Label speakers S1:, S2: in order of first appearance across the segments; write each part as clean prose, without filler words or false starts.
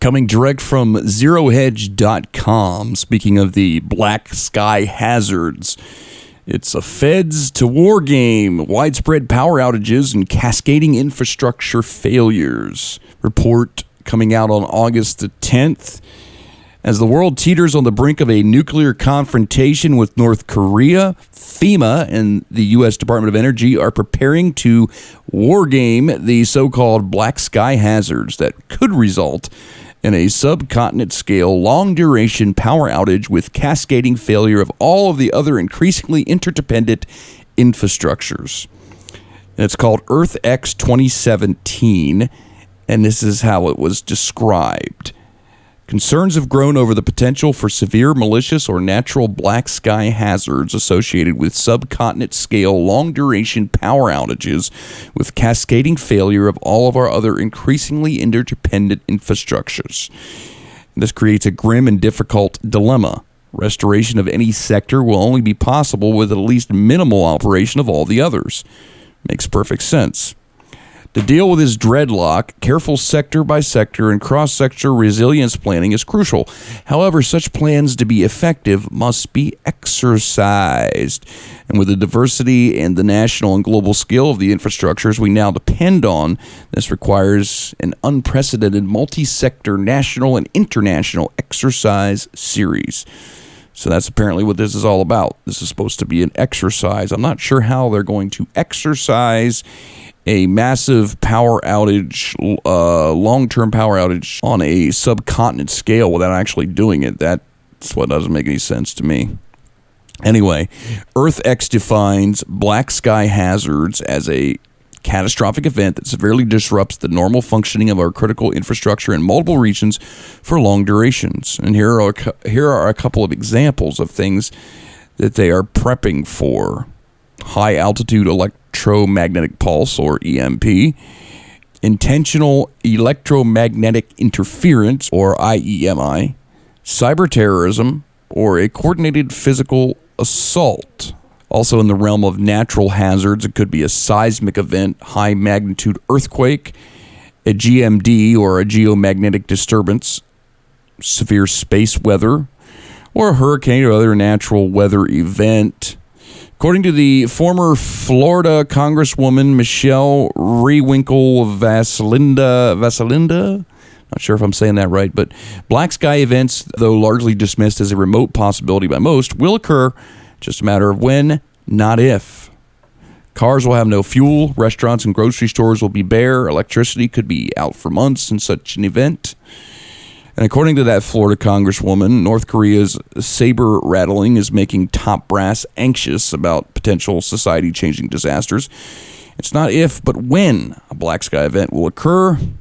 S1: Coming direct from ZeroHedge.com, speaking of the black sky hazards, it's a feds to war game, widespread power outages and cascading infrastructure failures. Report coming out on August the 10th. As the world teeters on the brink of a nuclear confrontation with North Korea, FEMA and the U.S. Department of Energy are preparing to wargame the so-called black sky hazards that could result in a subcontinent-scale, long-duration power outage with cascading failure of all of the other increasingly interdependent infrastructures. And it's called EarthX 2017, and this is how it was described. Concerns have grown over the potential for severe malicious or natural black sky hazards associated with subcontinent-scale long-duration power outages with cascading failure of all of our other increasingly interdependent infrastructures. This creates a grim and difficult dilemma. Restoration of any sector will only be possible with at least minimal operation of all the others. Makes perfect sense. To deal with this dreadlock, careful sector by sector and cross-sector resilience planning is crucial. However, such plans to be effective must be exercised. And with the diversity and the national and global scale of the infrastructures we now depend on, this requires an unprecedented multi-sector national and international exercise series. So that's apparently what this is all about. This is supposed to be an exercise. I'm not sure how they're going to exercise a massive power outage, long-term power outage on a subcontinent scale without actually doing it. That's what doesn't make any sense to me. Anyway, EarthX defines black sky hazards as a catastrophic event that severely disrupts the normal functioning of our critical infrastructure in multiple regions for long durations. And here are a couple of examples of things that they are prepping for. High altitude electromagnetic pulse, or EMP, intentional electromagnetic interference, or IEMI, cyber terrorism, or a coordinated physical assault. Also in the realm of natural hazards, it could be a seismic event, high magnitude earthquake, a GMD, or a geomagnetic disturbance, severe space weather, or a hurricane or other natural weather event. According to the former Florida Congresswoman Michelle Rewinkle-Vasilinda, not sure if I'm saying that right, but black sky events, though largely dismissed as a remote possibility by most, will occur. Just a matter of when, not if. Cars will have no fuel, restaurants and grocery stores will be bare, electricity could be out for months in such an event. And according to that Florida Congresswoman, North Korea's saber rattling is making top brass anxious about potential society-changing disasters. It's not if, but when a black sky event will occur. An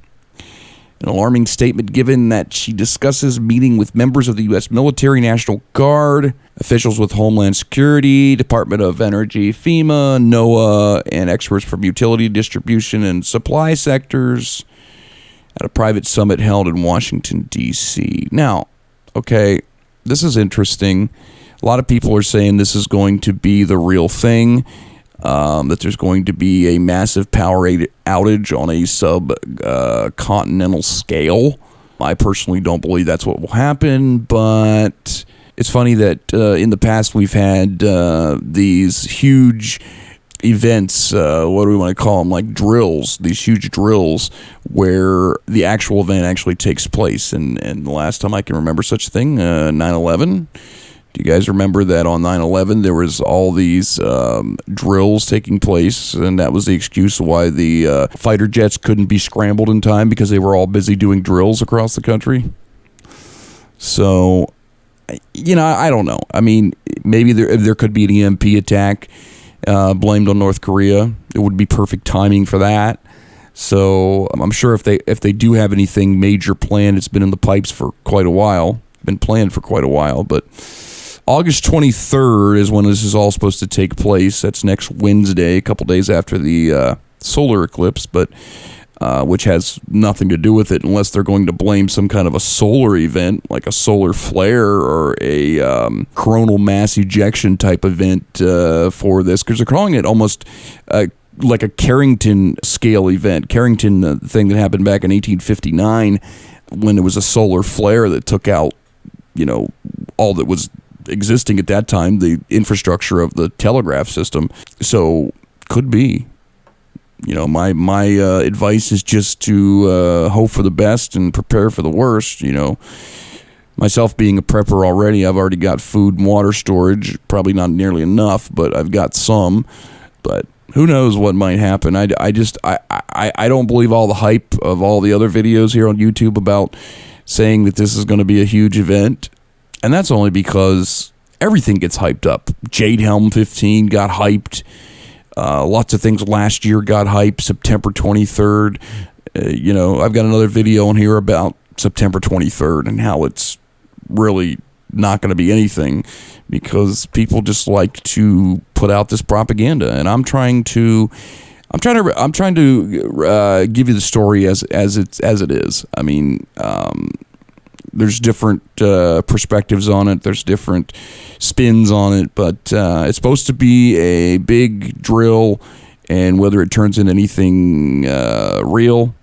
S1: alarming statement given that she discusses meeting with members of the U.S. military, National Guard, officials with Homeland Security, Department of Energy, FEMA, NOAA, and experts from utility distribution and supply sectors at a private summit held in Washington, D.C. Now, okay, this is interesting. A lot of people are saying this is going to be the real thing, that there's going to be a massive power outage on a subcontinental scale. I personally don't believe that's what will happen, but it's funny that in the past we've had these huge events, what do we want to call them, like drills, these huge drills where the actual event actually takes place. And the last time I can remember such a thing, 9/11. Do you guys remember that on 9/11 there was all these drills taking place, and that was the excuse why the fighter jets couldn't be scrambled in time because they were all busy doing drills across the country? So, I don't know. I mean, maybe there could be an EMP attack blamed on North Korea. It would be perfect timing for that. So I'm sure if they do have anything major planned, it's been in the pipes for quite a while. Been planned for quite a while. But August 23rd is when this is all supposed to take place. That's next Wednesday, a couple days after the solar eclipse, but which has nothing to do with it unless they're going to blame some kind of a solar event, like a solar flare or a coronal mass ejection type event for this, because they're calling it almost like a Carrington scale event. Carrington, the thing that happened back in 1859, when it was a solar flare that took out, all that was existing at that time, the infrastructure of the telegraph system. So could be. My advice is just to hope for the best and prepare for the worst. Myself being a prepper already, I've already got food and water storage. Probably not nearly enough, but I've got some. But who knows what might happen? I don't believe all the hype of all the other videos here on YouTube about saying that this is going to be a huge event. And that's only because everything gets hyped up. Jade Helm 15 got hyped. Lots of things last year got hyped. September 23rd. I've got another video on here about September 23rd and how it's really not going to be anything because people just like to put out this propaganda, and I'm trying to give you the story as it is. I mean, there's different perspectives on it. There's different spins on it, but it's supposed to be a big drill, and whether it turns into anything real,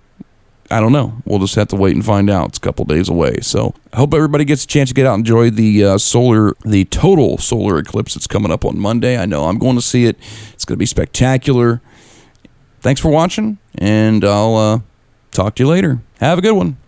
S1: I don't know. We'll just have to wait and find out. It's a couple days away. So I hope everybody gets a chance to get out and enjoy the total solar eclipse that's coming up on Monday. I know I'm going to see it. It's going to be spectacular. Thanks for watching, and I'll talk to you later. Have a good one.